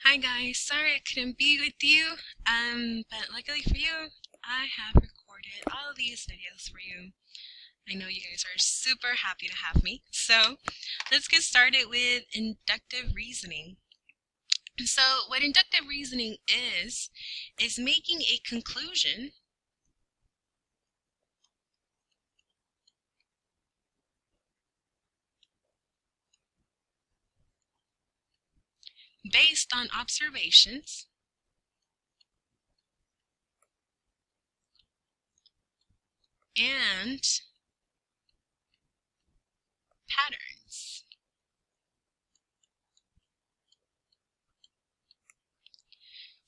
Hi guys, sorry I couldn't be with you, but luckily for you, I have recorded all of these videos for you. I know you guys are super happy to have me. So let's get started with inductive reasoning. So what inductive reasoning is making a conclusion based on observations and patterns.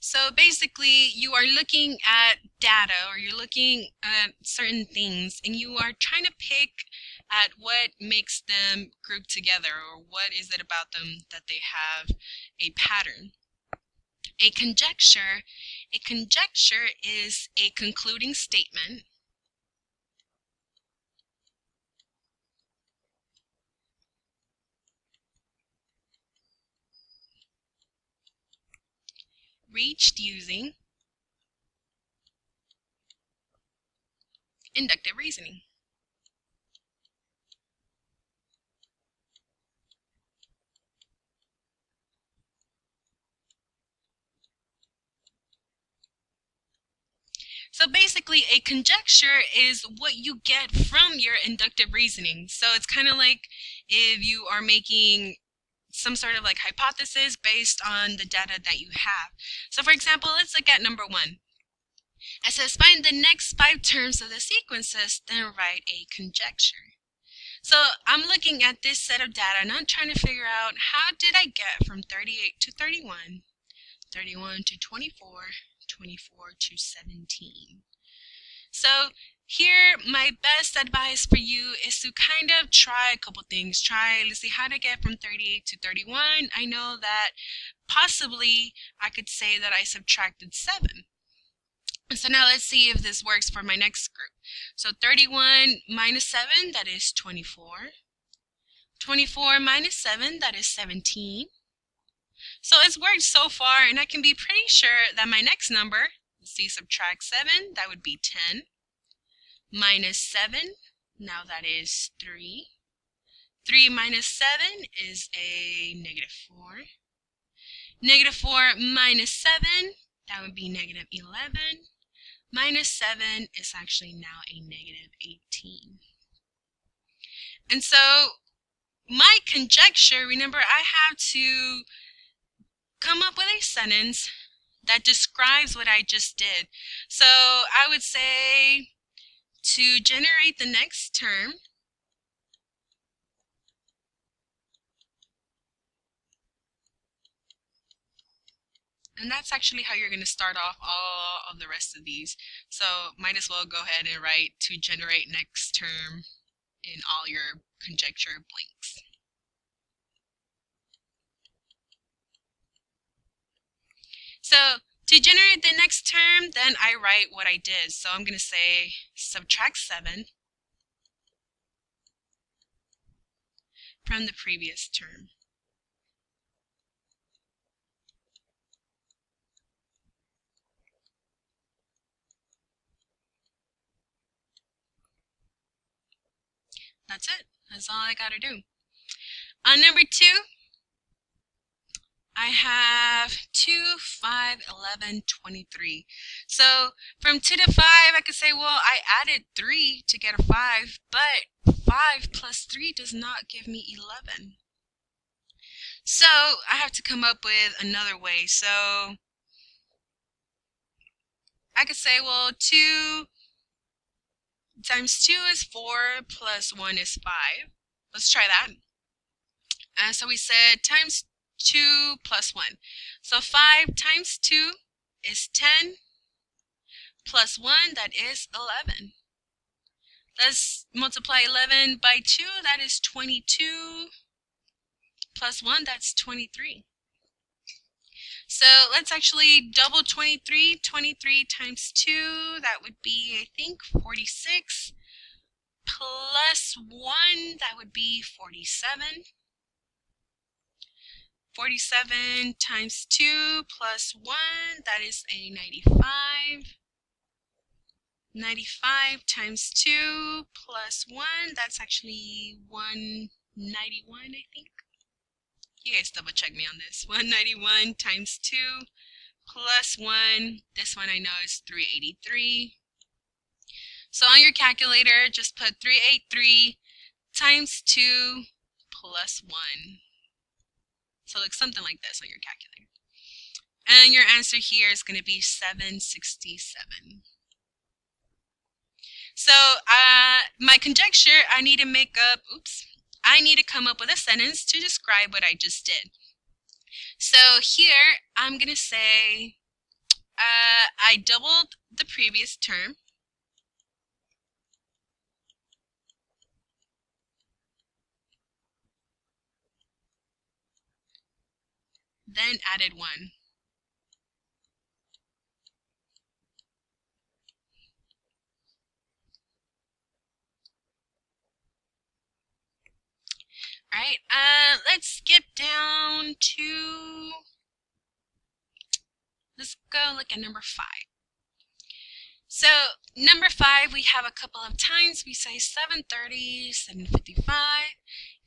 So basically, you are looking at data or you're looking at certain things and you are trying to pick at what makes them group together or what is it about them that they have a pattern. A conjecture is a concluding statement reached using inductive reasoning. So basically, a conjecture is what you get from your inductive reasoning. So it's kind of like if you are making some sort of like hypothesis based on the data that you have. So for example, let's look at number 1. It says find the next 5 terms of the sequences, then write a conjecture. So I'm looking at this set of data and I'm trying to figure out how did I get from 38 to 31, 31 to 24, 24 to 17. So here, my best advice for you is to kind of try a couple things. Let's see how to get from 38 to 31. I know that possibly I could say that I subtracted 7. So now let's see if this works for my next group. So 31 minus 7, that is 24. 24 minus 7, that is 17. So it's worked so far, and I can be pretty sure that my next number, let's see, subtract 7, that would be 10. Minus 7, now that is 3. 3 minus 7 is a negative 4. Negative 4 minus 7, that would be negative 11. Minus 7 is actually now a negative 18. And so my conjecture, remember, I have to come up with a sentence that describes what I just did. So I would say, to generate the next term, and that's actually how you're going to start off all of the rest of these. So might as well go ahead and write to generate next term in all your conjecture blanks. So to generate the next term, then I write what I did. So I'm going to say subtract 7 from the previous term. That's it. That's all I got to do. On number 2, I have 2, 5, 11, 23. So from 2 to 5, I could say, well, I added 3 to get a 5, but 5 plus 3 does not give me 11. So I have to come up with another way. So I could say, well, 2 times 2 is 4 plus 1 is 5. Let's try that. So we said times 2 plus 1. So 5 times 2 is 10 plus 1, that is 11. Let's multiply 11 by 2, that is 22, plus 1, that's 23. So let's actually double 23. 23 times 2, that would be, I think, 46. Plus 1, that would be 47. 47 times 2 plus 1, that is a 95. 95 times 2 plus 1, that's actually 191, I think. You guys double check me on this. 191 times 2 plus 1, this one I know is 383. So on your calculator, just put 383 times 2 plus 1. So it looks something like this on your calculator. And your answer here is going to be 767. So my conjecture, I need to come up with a sentence to describe what I just did. So here I'm going to say I doubled the previous term. Then added 1. All right, let's skip down to, let's go look at number 5. So number 5, we have a couple of times. We say 730, 755,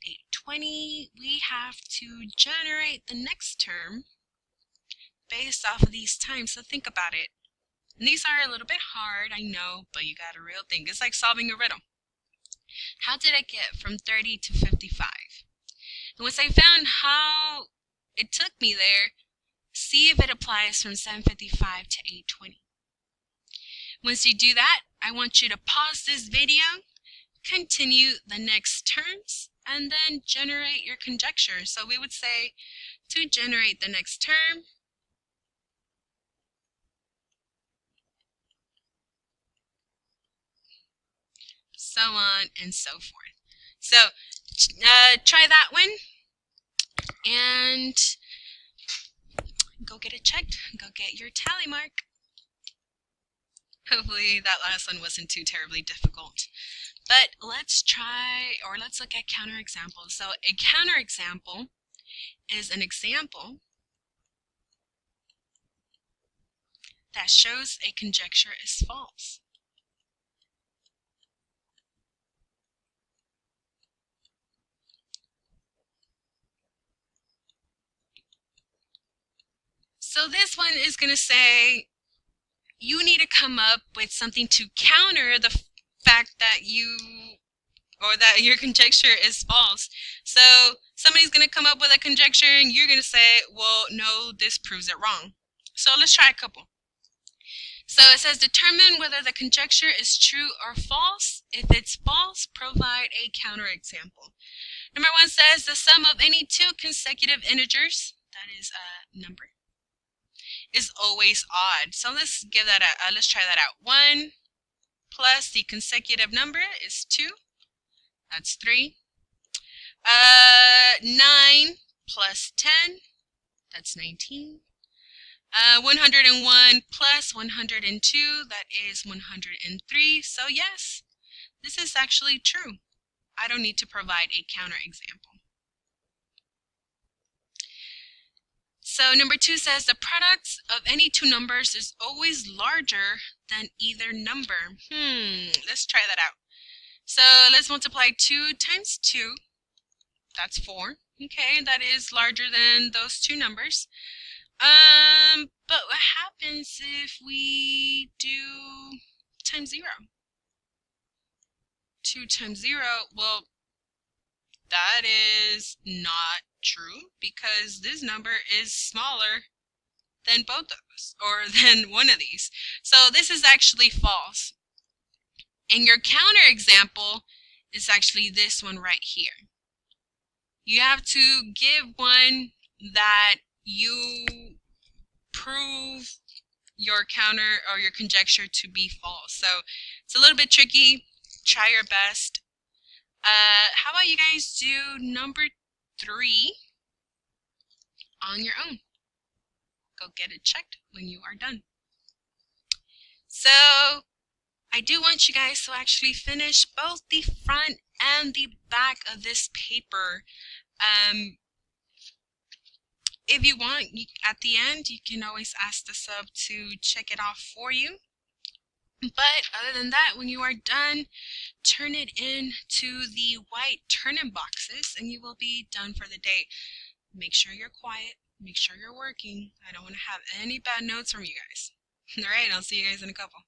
820. We have to generate the next term based off of these times. So think about it. And these are a little bit hard, I know, but you got a real thing. It's like solving a riddle. How did I get from 30 to 55? And once I found how it took me there, see if it applies from 755 to 820. Once you do that, I want you to pause this video, continue the next terms, and then generate your conjecture. So we would say to generate the next term, so on and so forth. So try that one and go get it checked. Go get your tally mark. Hopefully that last one wasn't too terribly difficult. But let's look at counterexamples. So a counterexample is an example that shows a conjecture is false. So this one is going to say you need to come up with something to counter the fact that your conjecture is false. So somebody's going to come up with a conjecture and you're going to say, well, no, this proves it wrong. So let's try a couple. So it says determine whether the conjecture is true or false. If it's false, provide a counterexample. Number 1 says the sum of any 2 consecutive integers, that is a number, is always odd. So let's give that let's try that out. 1 plus the consecutive number is 2. That's 3. 9 plus 10, that's 19. 101 plus 102, that is 103. So yes, this is actually true. I don't need to provide a counterexample. So number 2 says the product of any 2 numbers is always larger than either number. Let's try that out. So let's multiply 2 times 2. That's 4. Okay, that is larger than those 2 numbers. But what happens if we do times 0? 2 times 0, well, that is not true because this number is smaller than both of us, or than one of these. So this is actually false. And your counterexample is actually this one right here. You have to give one that you prove your counter or your conjecture to be false. So it's a little bit tricky. Try your best. How about you guys do number 3 on your own? Go get it checked when you are done. So I do want you guys to actually finish both the front and the back of this paper. If you want, at the end, you can always ask the sub to check it off for you. But other than that, when you are done, turn it in to the white turn-in boxes and you will be done for the day. Make sure you're quiet. Make sure you're working. I don't want to have any bad notes from you guys. All right, I'll see you guys in a couple.